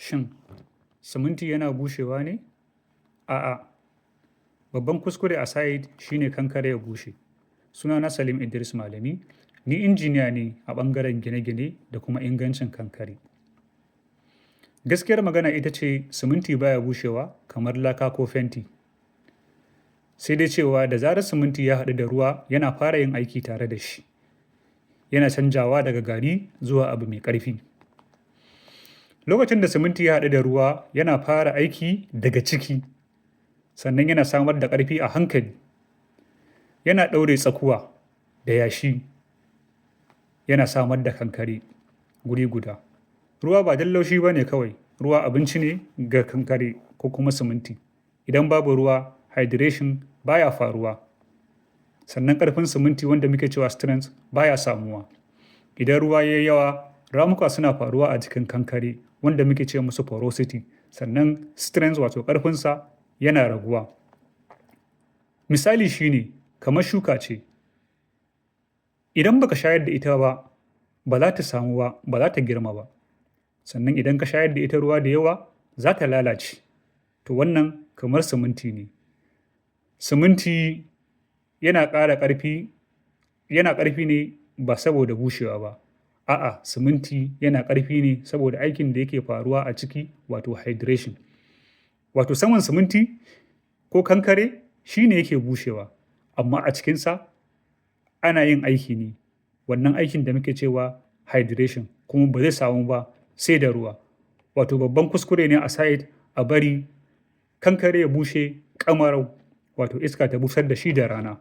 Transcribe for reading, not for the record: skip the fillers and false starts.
Shin siminti yana bushewa ne? A'a, babban kuskure a site shine kankare ya bushe. Sunana Salim Idris Malami, ni injiniya ne a ɓangaren gine-gine da kuma ingancin kankare. Gaskiyar magana ita ce siminti baya bushewa kamar laka ko fenti. Sai dai cewa da zarar siminti ya haɗu da ruwa yana fara yin aiki tare da shi. Yana canjawa daga gari zuwa abu mai ƙarfi. Lokacin da siminti ya haɗu da ruwa yana fara aiki daga ciki, sannan yana samar da ƙarfi a hankali. Yana ɗaure tsakuwa da yashi, yana samar da kankare guri guda. Ruwa ba don laushi ba ne kawai, ruwa abinci ne ga kankare ko kuma siminti. Idan babu ruwa, hydration baya faruwa. Sannan ƙarfin siminti wanda muke cewa strength baya samuwa. Idan ruwa ya yi yawa, ramuka suna faruwa a jikin kankare wanda muke ce musu porosity. Sannan strength wato ƙarfinsa yana raguwa. Misali shine kamar shuka ce. Idan baka shayar da ita ba, ba za ta samu ba, ba za ta girma ba. Sannan idan ka shayar da ita ruwa da yawa, za ta lalace. To wannan kamar siminti ne. Siminti yana ƙara ƙarfi, yana ƙarfi ne ba saboda bushewa ba. A'a, siminti yana ƙarfi ne saboda aikin da yake faruwa a ciki wato hydration. Wato saman siminti ko kankare shine yake bushewa, amma a cikinsa ana yin aiki ne. Wannan aikin da muke cewa hydration kuma ba zai samu ba sai da ruwa. Wato babban kuskure ne a site a bari kankare ya bushe ƙamarau, wato iska ta busar da shi da rana.